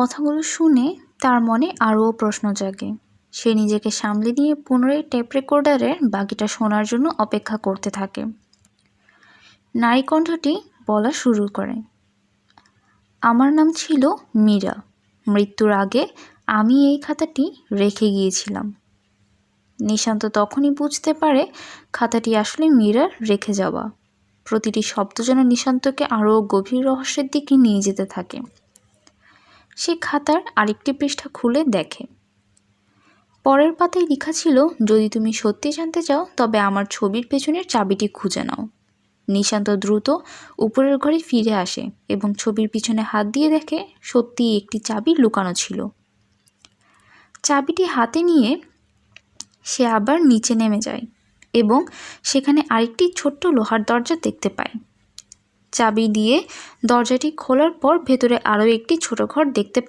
কথাগুলো শুনে তার মনে আরও প্রশ্ন জাগে। সে নিজেকে সামলে নিয়ে পুনরায় টেপ রেকর্ডারের বাকিটা শোনার জন্য অপেক্ষা করতে থাকে। নারী কণ্ঠটি বলা শুরু করে, আমার নাম ছিল মীরা। মৃত্যুর আগে আমি এই খাতাটি রেখে গিয়েছিলাম। নিশান্ত তখনই বুঝতে পারে খাতাটি আসলে মীরার রেখে যাওয়া। প্রতিটি শব্দ যেন নিশান্তকে আরও গভীর রহস্যের দিকে নিয়ে যেতে থাকে। সে খাতার আরেকটি পৃষ্ঠা খুলে দেখে। পরের পাতায় লেখা ছিল, যদি তুমি সত্যি জানতে চাও তবে আমার ছবির পেছনের চাবিটি খুঁজে নাও। নিশান্ত দ্রুত উপরের ঘরে ফিরে আসে এবং ছবির পিছনে হাত দিয়ে দেখে সত্যিই একটি চাবি লুকানো ছিল। চাবিটি হাতে নিয়ে সে আবার নিচে নেমে যায় এবং সেখানে আরেকটি ছোট্ট লোহার দরজা দেখতে পায়। চাবি দিয়ে দরজাটি খোলার পর ভেতরে আরও একটি ছোট ঘর দেখতে পায়।